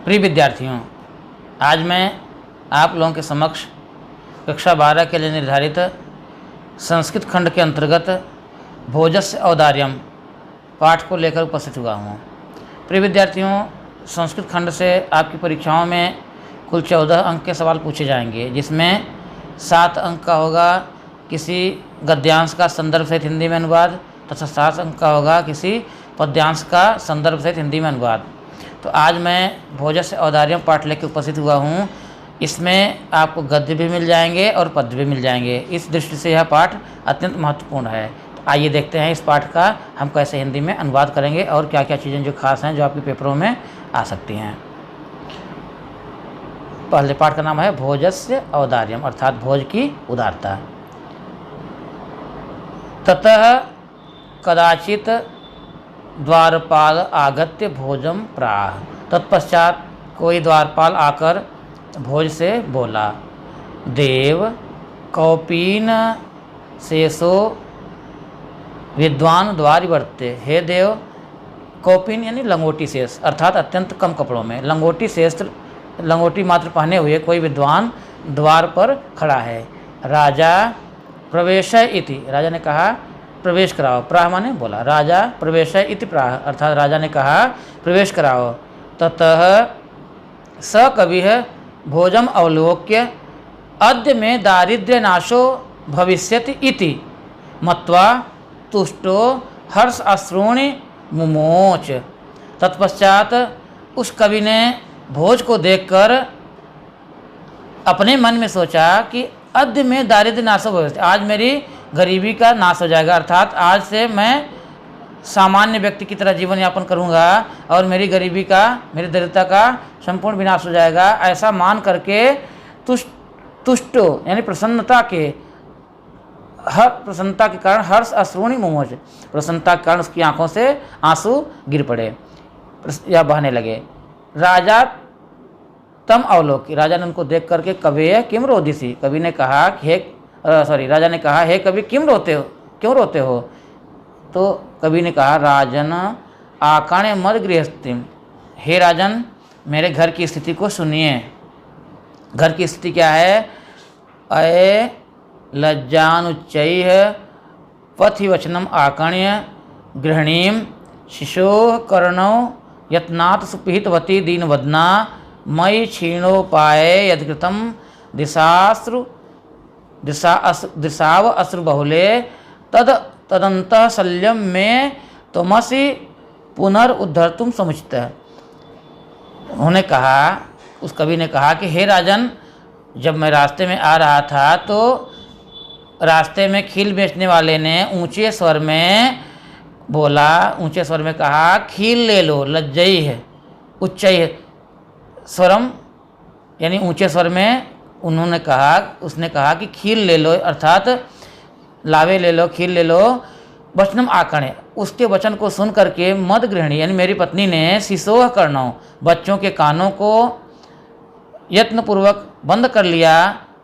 प्रिय विद्यार्थियों, आज मैं आप लोगों के समक्ष कक्षा 12 के लिए निर्धारित संस्कृत खंड के अंतर्गत भोजस्य औदार्यम पाठ को लेकर उपस्थित हुआ हूँ। प्रिय विद्यार्थियों, संस्कृत खंड से आपकी परीक्षाओं में कुल 14 अंक के सवाल पूछे जाएंगे, जिसमें 7 अंक का होगा किसी गद्यांश का संदर्भ सहित हिंदी में अनुवाद तथा 7 अंक का होगा किसी पद्यांश का संदर्भ सहित हिंदी में अनुवाद। तो आज मैं भोजस्य औदार्यम पाठ लेकर उपस्थित हुआ हूँ। इसमें आपको गद्य भी मिल जाएंगे और पद्य भी मिल जाएंगे। इस दृष्टि से यह पाठ अत्यंत महत्वपूर्ण है। तो आइए देखते हैं इस पाठ का हम कैसे हिंदी में अनुवाद करेंगे और क्या क्या चीज़ें जो खास हैं जो आपके पेपरों में आ सकती हैं। पहले पाठ का नाम है भोजस्य औदार्यम, अर्थात भोज की उदारता। ततः कदाचित द्वारपाल आगत्य भोजम प्राह। तत्पश्चात कोई द्वारपाल आकर भोज से बोला, देव कौपीन शेषो विद्वान द्वारि वर्ते। हे देव, कौपीन यानी लंगोटी शेष, अर्थात अत्यंत कम कपड़ों में लंगोटी मात्र पहने हुए कोई विद्वान द्वार पर खड़ा है। राजा प्रवेशय इति, राजा ने कहा प्रवेश कराओ। प्राह माने बोला। राजा प्रवेशय इति प्राह, अर्थात राजा ने कहा प्रवेश कराओ। ततः स कविः भोजम अवलोक्य अद्य में दारिद्र्य नाशो भविष्यति इति मत्वा तुष्टो हर्ष अश्रूणि मुमोच। तत्पश्चात उस कवि ने भोज को देखकर अपने मन में सोचा कि अद्य में दारिद्र्य नाशो भविष्यति, आज मेरी गरीबी का नाश हो जाएगा, अर्थात आज से मैं सामान्य व्यक्ति की तरह जीवन यापन करूंगा और मेरी गरीबी का, मेरी दरिद्रता का संपूर्ण विनाश हो जाएगा। ऐसा मान करके तुष्टो यानी प्रसन्नता के कारण हर्ष अश्रूणि मुमोच, प्रसन्नता के कारण उसकी आंखों से आंसू गिर पड़े या बहने लगे। राजा तम अवलोकी, राजा ने उनको देख करके कवेय किम रोदिसी, कवि ने कहा राजा ने कहा, हे कवि क्यों रोते हो। तो कवि ने कहा, राजन आकाणे मद गृहस्थिम, हे राजन मेरे घर की स्थिति को सुनिए। घर की स्थिति क्या है? अये लज्जानुच्चैः पथि वचनम आकण्य गृहणीम शिशोः कर्णौ यत्नात् सुपिहितवती दीनवदना मयि क्षीणोपाये यद्कृतं दिशाव अश्रुबहुले तदंतः शल्यम में त्वमसि पुनरुद्धर्तुम समुचितः। उन्होंने कहा, उस कवि ने कहा कि हे राजन, जब मैं रास्ते में आ रहा था तो रास्ते में खील बेचने वाले ने ऊंचे स्वर में बोला, ऊंचे स्वर में कहा, खील ले लो, लज्जई है उच्चई स्वरम, यानी ऊंचे स्वर में उसने कहा कि खील ले लो, अर्थात लावे ले लो, खील ले लो। वचनम आकणे, उसके वचन को सुन करके मद गृहिणी यानी मेरी पत्नी ने शिशोह कर्णौ, बच्चों के कानों को यत्नपूर्वक बंद कर लिया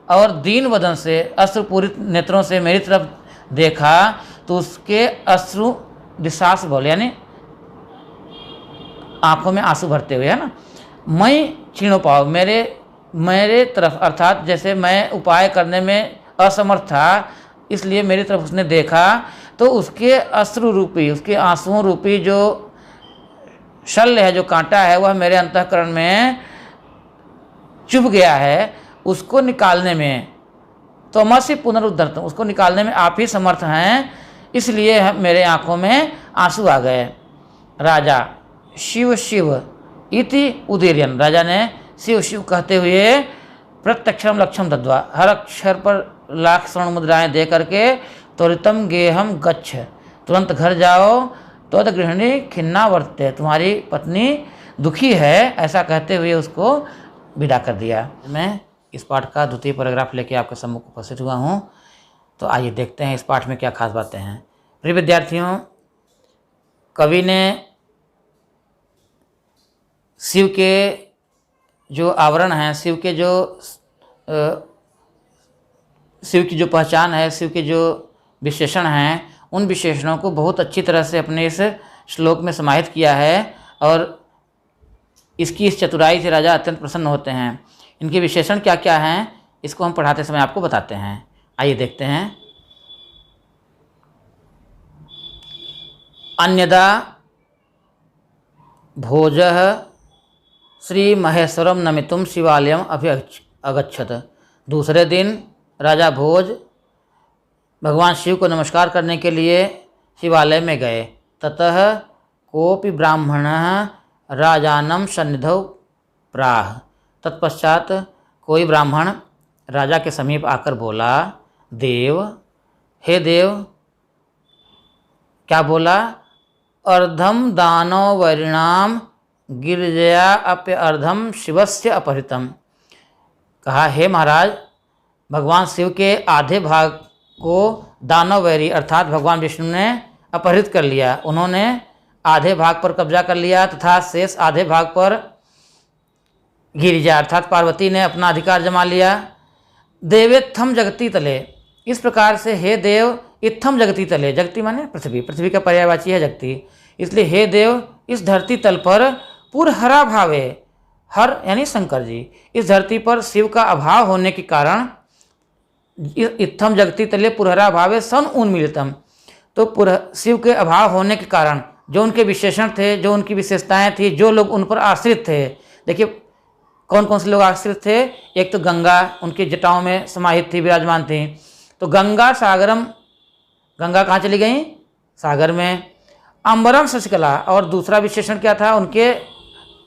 और दीन वदन से अश्रुपूरित नेत्रों से मेरी तरफ देखा तो उसके अश्रु दिशास बोले यानी आंखों में आंसू भरते हुए, है ना। मैं क्षीणो पाओ, मेरे तरफ, अर्थात जैसे मैं उपाय करने में असमर्थ था, इसलिए मेरी तरफ उसने देखा तो उसके अश्रु रूपी, उसके आंसुओं रूपी जो शल्य है, जो कांटा है, वह मेरे अंतःकरण में चुभ गया है। उसको निकालने में त्वमसि पुनरुद्धर्तुम, उसको निकालने में आप ही समर्थ हैं, इसलिए मेरे आंखों में आंसू आ गए। राजा शिव शिव इति उदीर्यन, राजा ने शिव शिव कहते हुए प्रत्यक्षम लक्षम दद्वा, हर अक्षर पर लाख स्वर्ण मुद्राएं दे करके त्वरितम गेहम गच्छ, तुरंत घर जाओ, त्वद गृहिणी खिन्ना वर्ते, तुम्हारी पत्नी दुखी है, ऐसा कहते हुए उसको विदा कर दिया। मैं इस पाठ का द्वितीय पैराग्राफ लेके आपके सम्मुख उपस्थित हुआ हूँ। तो आइए देखते हैं इस पाठ में क्या खास बातें हैं। प्रिय विद्यार्थियों, कवि ने शिव के जो आवरण हैं, शिव की जो पहचान है, शिव के जो विशेषण हैं, उन विशेषणों को बहुत अच्छी तरह से अपने इस श्लोक में समाहित किया है और इसकी इस चतुराई से राजा अत्यंत प्रसन्न होते हैं। इनके विशेषण क्या क्या हैं इसको हम पढ़ाते समय आपको बताते हैं। आइए देखते हैं। अन्यदा भोजः श्री महेश्वरम नमितुम शिवालयम अगच्छत। दूसरे दिन राजा भोज भगवान शिव को नमस्कार करने के लिए शिवालय में गए। ततः कोपि ब्राह्मणः राजानम सन्निधौ प्राह। तत्पश्चात कोई ब्राह्मण राजा के समीप आकर बोला, देव, हे देव। क्या बोला? अर्धम दानव वैरिणाम गिरिजया अप्य अर्धम शिवस्य अपहृतम। कहा, हे महाराज, भगवान शिव के आधे भाग को दानव वैरी अर्थात भगवान विष्णु ने अपहृत कर लिया। उन्होंने आधे भाग पर कब्जा कर लिया तथा शेष आधे भाग पर गिरिजा अर्थात पार्वती ने अपना अधिकार जमा लिया। देवेत्थम जगती तले। इस प्रकार से हे देव, इत्थम जगती तले, जगती माने पृथ्वी, पृथ्वी का पर्यायवाची है जगती। इसलिए हे देव, इस धरती तल पर पुरहरा भावे, हर यानी शंकर जी, इस धरती पर शिव का अभाव होने के कारण इत्थम जगती तले पुरहरा भावे सन उन्मीलितम। तो शिव के अभाव होने के कारण जो उनके विशेषण थे, जो उनकी विशेषताएं थी, जो लोग उन पर आश्रित थे, देखिए कौन कौन से लोग आश्रित थे। एक तो गंगा उनकी जटाओं में समाहित थी, विराजमान थी। तो गंगा सागरम, गंगा कहाँ चली गई? सागर में। अंबरम शशिकला, और दूसरा विशेषण क्या था?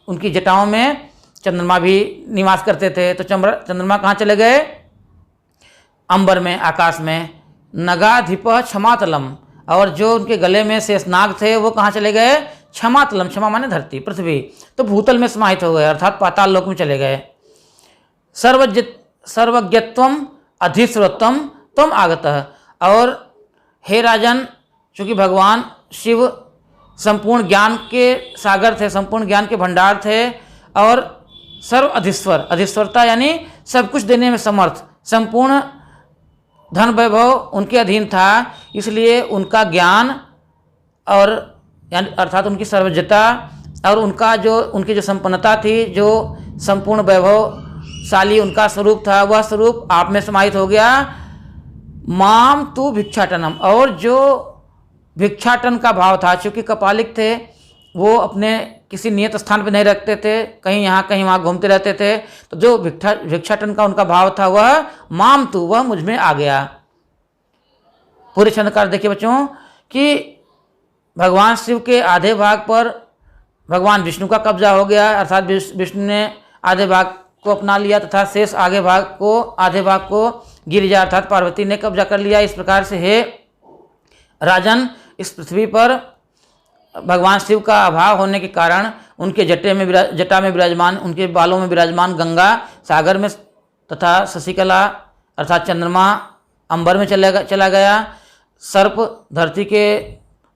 उनकी जटाओं में चंद्रमा भी निवास करते थे। तो चंद्रमा कहाँ चले गए? अंबर में, आकाश में। नगाधिप क्षमातलम, और जो उनके गले में शेषनाग थे वो कहाँ चले गए? क्षमातलम, क्षमा माने धरती, पृथ्वी। तो भूतल में समाहित हो गए अर्थात पाताल लोक में चले गए। सर्वज्ञत्वम अधिश्रोत्तम तम आगतः। और हे राजन, चूँकि भगवान शिव संपूर्ण ज्ञान के सागर थे, संपूर्ण ज्ञान के भंडार थे, और सर्व अधीश्वर, अधीश्वरता यानी सब कुछ देने में समर्थ, संपूर्ण धन वैभव उनके अधीन था। इसलिए उनका ज्ञान और यानी अर्थात उनकी सर्वज्ञता और उनकी जो संपन्नता थी, जो संपूर्ण वैभवशाली उनका स्वरूप था, वह स्वरूप आप में समाहित हो गया। माम तू भिक्षाटनम, और जो भिक्षाटन का भाव था, चूँकि कपालिक थे, वो अपने किसी नियत स्थान पर नहीं रखते थे, कहीं यहाँ कहीं वहाँ घूमते रहते थे। तो जो भिक्षाटन का उनका भाव था वह माम तू, वह मुझ में आ गया। पूरे छंदकार देखिए बच्चों कि भगवान शिव के आधे भाग पर भगवान विष्णु का कब्जा हो गया अर्थात विष्णु ने आधे भाग को अपना लिया तथा शेष आधे भाग को गिरिजा अर्थात पार्वती ने कब्जा कर लिया। इस प्रकार से हे राजन, इस पृथ्वी पर भगवान शिव का अभाव होने के कारण उनके जटा में विराजमान, उनके बालों में विराजमान गंगा सागर में तथा शशिकला अर्थात चंद्रमा अंबर में चला गया। सर्प धरती के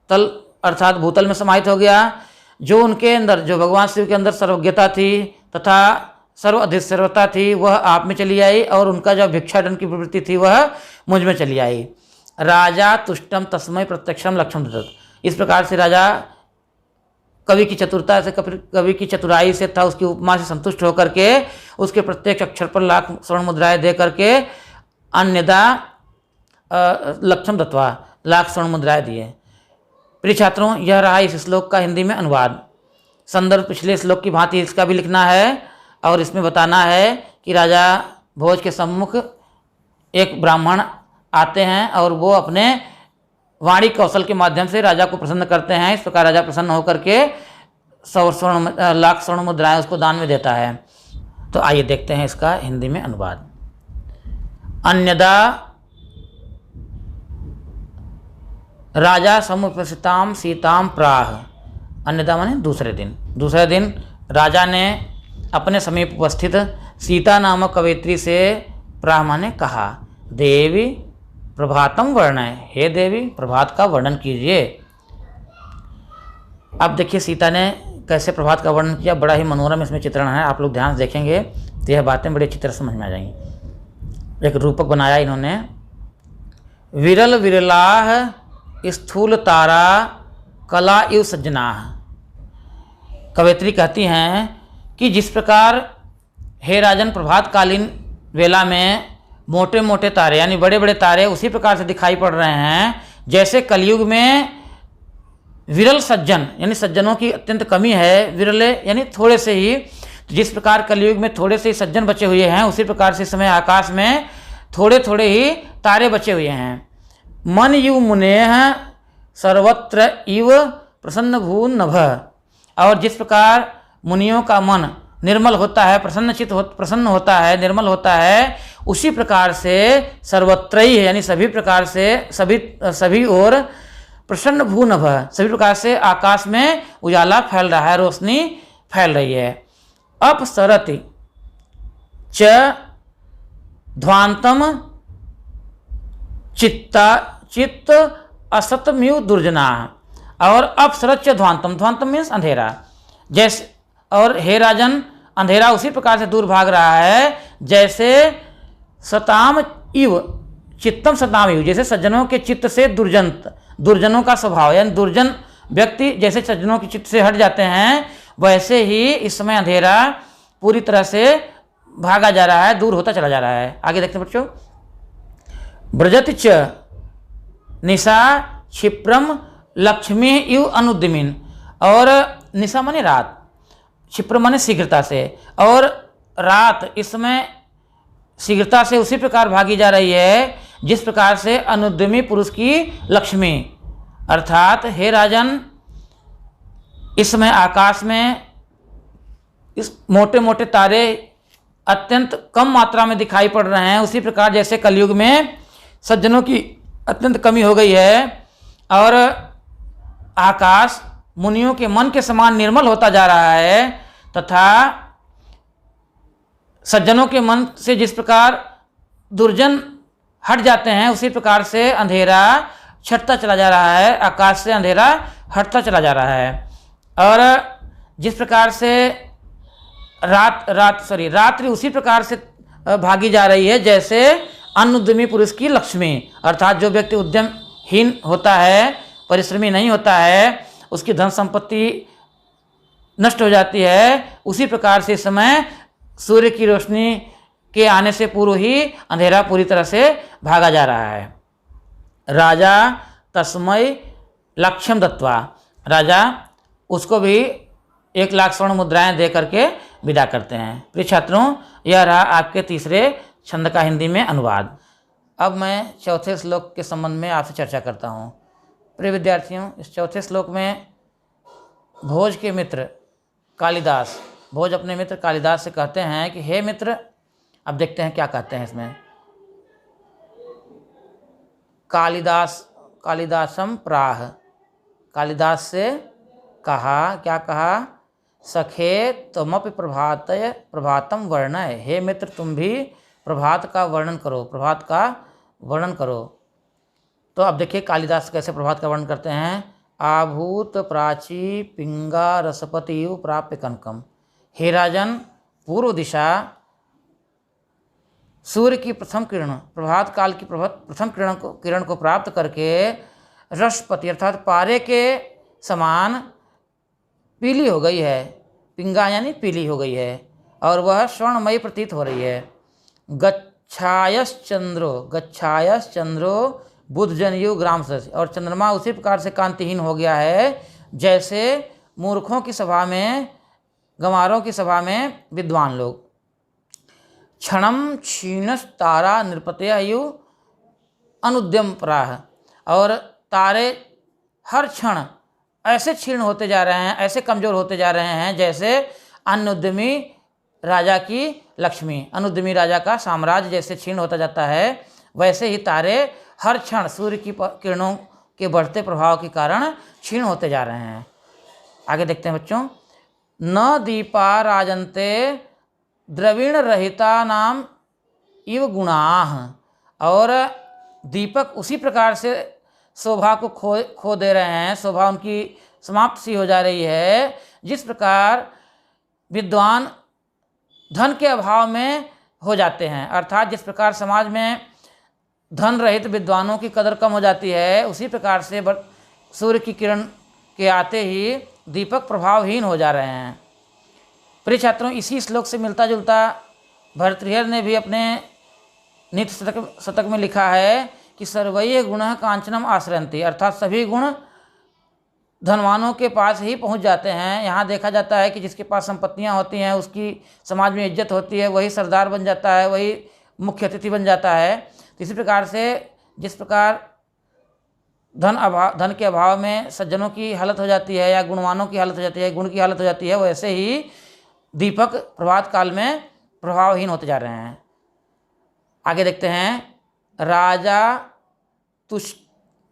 तल अर्थात भूतल में समाहित हो गया। जो उनके अंदर, जो भगवान शिव के अंदर सर्वज्ञता थी तथा सर्व अधिश्वरता थी, वह आप में चली आई, और उनका जो भिक्षाटन की प्रवृत्ति थी वह मुझ में चली आई। राजा तुष्टम तस्मय प्रत्यक्षम लक्ष्म दत्त। इस प्रकार से राजा कवि की चतुरता से, कवि की चतुराई से था उसकी उपमा से संतुष्ट होकर के उसके प्रत्येक अक्षर पर लाख स्वर्ण मुद्राएं दे करके अन्यदा लक्ष्म दत्वा, लाख स्वर्ण मुद्राएं दिए। प्रिय छात्रों, यह रहा इस श्लोक का हिंदी में अनुवाद। संदर्भ पिछले श्लोक की भांति इसका भी लिखना है, और इसमें बताना है कि राजा भोज के सम्मुख एक ब्राह्मण आते हैं और वो अपने वाणी कौशल के माध्यम से राजा को प्रसन्न करते हैं। इस प्रकार राजा प्रसन्न होकर के लाख स्वर्ण मुद्राएं उसको दान में देता है। तो आइए देखते हैं इसका हिंदी में अनुवाद। अन्यदा राजा समुपस्थिताम सीताम प्राह। अन्यदा माने दूसरे दिन राजा ने अपने समीप उपस्थित सीता नामक कवयित्री से प्राह माने कहा, देवी प्रभातम वर्णय, हे देवी प्रभात का वर्णन कीजिए। अब देखिए सीता ने कैसे प्रभात का वर्णन किया, बड़ा ही मनोरम इसमें चित्रण है। आप लोग ध्यान से देखेंगे तो यह बातें बड़ी अच्छी तरह समझ में आ जाएंगी। एक रूपक बनाया इन्होंने, विरल विरलाह स्थूल तारा कला इव सज्जनाह। कवयित्री कहती हैं कि जिस प्रकार हे राजन प्रभातकालीन वेला में मोटे मोटे तारे यानी बड़े बड़े तारे उसी प्रकार से दिखाई पड़ रहे हैं, जैसे कलयुग में विरल सज्जन यानी सज्जनों की अत्यंत कमी है, विरले यानी थोड़े से ही, जिस प्रकार कलयुग में थोड़े से ही सज्जन बचे हुए हैं उसी प्रकार से इस समय आकाश में थोड़े थोड़े ही तारे बचे हुए हैं। मन यु मुनेह सर्वत्र इव प्रसन्न भू नभ, और जिस प्रकार मुनियों का मन निर्मल होता है, प्रसन्न होता है, निर्मल होता है, उसी प्रकार से सर्वत्र ही यानी सभी प्रकार से सभी ओर प्रसन्न भू नभ, सभी प्रकार से आकाश में उजाला फैल रहा है, रोशनी फैल रही है। अपसरति च ध्वांतम चित्त असतम्यु दुर्जना, और अपसरत च ध्वांतम, ध्वांतम मीन्स अंधेरा, जैसे, और हे राजन अंधेरा उसी प्रकार से दूर भाग रहा है जैसे सताम इव चित्तम सताम इव, जैसे सज्जनों के चित्त से दुर्जनों का स्वभाव यानी दुर्जन व्यक्ति जैसे सज्जनों के चित्त से हट जाते हैं, वैसे ही इस समय अंधेरा पूरी तरह से भागा जा रहा है, दूर होता चला जा रहा है। आगे देखते हैं बच्चों। ब्रजति च निशा क्षिप्रम लक्ष्मी इव अनुद्यमिन, और निशा माने रात, क्षिप्र माने शीघ्रता से, और रात इस समय शीघ्रता से उसी प्रकार भागी जा रही है जिस प्रकार से अनुद्यमी पुरुष की लक्ष्मी, अर्थात हे राजन इस समय आकाश में इस मोटे मोटे तारे अत्यंत कम मात्रा में दिखाई पड़ रहे हैं, उसी प्रकार जैसे कलयुग में सज्जनों की अत्यंत कमी हो गई है और आकाश मुनियों के मन के समान निर्मल होता जा रहा है, तथा सज्जनों के मन से जिस प्रकार दुर्जन हट जाते हैं उसी प्रकार से अंधेरा छटता चला जा रहा है, आकाश से अंधेरा हटता चला जा रहा है। और जिस प्रकार से रात्रि उसी प्रकार से भागी जा रही है जैसे अनुद्यमी पुरुष की लक्ष्मी, अर्थात जो व्यक्ति उद्यमहीन होता है, परिश्रमी नहीं होता है, उसकी धन संपत्ति नष्ट हो जाती है, उसी प्रकार से इस समय सूर्य की रोशनी के आने से पूर्व ही अंधेरा पूरी तरह से भागा जा रहा है। राजा तस्मय लक्ष्यम दत्वा, राजा उसको भी 1,00,000 स्वर्ण मुद्राएं दे करके विदा करते हैं। प्रिय छात्रों, यह रहा आपके तीसरे छंद का हिंदी में अनुवाद। अब मैं चौथे श्लोक के संबंध में आपसे चर्चा करता हूँ। प्रिय विद्यार्थियों, इस चौथे श्लोक में भोज के मित्र कालिदास, भोज अपने मित्र कालिदास से कहते हैं कि हे मित्र, अब देखते हैं क्या कहते हैं इसमें। कालिदासम प्राह, कालिदास से कहा, क्या कहा, सखे तुमपि प्रभातम वर्णय, हे मित्र तुम भी प्रभात का वर्णन करो, प्रभात का वर्णन करो। तो अब देखिए कालिदास कैसे प्रभात का वर्णन करते हैं। आभूत प्राची पिंगा रसपति प्राप्य कनकम, हे राजन पूर्व दिशा सूर्य की प्रथम किरण, प्रभात काल की प्रथम किरण को प्राप्त करके रसपति अर्थात पारे के समान पीली हो गई है, पिंगा यानी पीली हो गई है, और वह स्वर्णमयी प्रतीत हो रही है। गच्छायश्चंद्रो बुधजनयु ग्राम सदस्य, और चंद्रमा उसी प्रकार से कांतिहीन हो गया है जैसे मूर्खों की सभा में, गंवारों की सभा में विद्वान लोग। क्षणम क्षीणस तारा नृपतयु अनुद्यम प्राह, और तारे हर क्षण ऐसे क्षीण होते जा रहे हैं, ऐसे कमज़ोर होते जा रहे हैं जैसे अनुद्यमी राजा की लक्ष्मी, अनुद्यमी राजा का साम्राज्य जैसे क्षीण होता जाता है, वैसे ही तारे हर क्षण सूर्य की किरणों के बढ़ते प्रभाव के कारण क्षीण होते जा रहे हैं। आगे देखते हैं बच्चों। न दीपा राजन्ते द्रविण रहिता नाम इव गुणाः, और दीपक उसी प्रकार से शोभा को खो दे रहे हैं, शोभा उनकी समाप्त सी हो जा रही है जिस प्रकार विद्वान धन के अभाव में हो जाते हैं, अर्थात जिस प्रकार समाज में धन रहित विद्वानों की कदर कम हो जाती है, उसी प्रकार से सूर्य की किरण के आते ही दीपक प्रभावहीन हो जा रहे हैं। प्रिय छात्रों, इसी श्लोक से मिलता जुलता भर्तृहरि ने भी अपने नित्य शतक में लिखा है कि सर्वैः गुणः कांचनम आश्रयन्ति, अर्थात सभी गुण धनवानों के पास ही पहुंच जाते हैं। यहाँ देखा जाता है कि जिसके पास संपत्तियाँ होती हैं उसकी समाज में इज्जत होती है, वही सरदार बन जाता है, वही मुख्य अतिथि बन जाता है। तो इसी प्रकार से जिस प्रकार धन के अभाव में सज्जनों की हालत हो जाती है या गुणवानों की हालत हो जाती है, गुण की हालत हो जाती है, वैसे ही दीपक प्रभात काल में प्रभावहीन होते जा रहे हैं। आगे देखते हैं,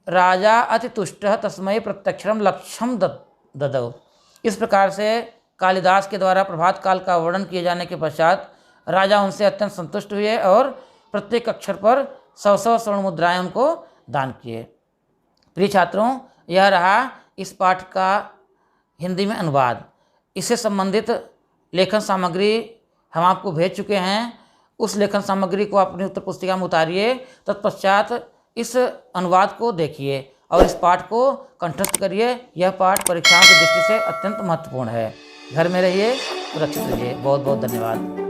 राजा अति तुष्टः तस्मै प्रत्यक्षरम लक्ष्यम ददौ। इस प्रकार से कालिदास के द्वारा प्रभात काल का वर्णन किए जाने के पश्चात राजा उनसे अत्यंत संतुष्ट हुए और प्रत्येक अक्षर पर 100 स्वर्ण मुद्राएं उनको दान किए। प्रिय छात्रों, यह रहा इस पाठ का हिंदी में अनुवाद। इससे संबंधित लेखन सामग्री हम आपको भेज चुके हैं। उस लेखन सामग्री को अपनी उत्तर पुस्तिका में उतारिए, तत्पश्चात इस अनुवाद को देखिए और इस पाठ को कंठस्थ करिए। यह पाठ परीक्षाओं की दृष्टि से अत्यंत महत्वपूर्ण है। घर में रहिए, सुरक्षित रहिए। बहुत बहुत धन्यवाद।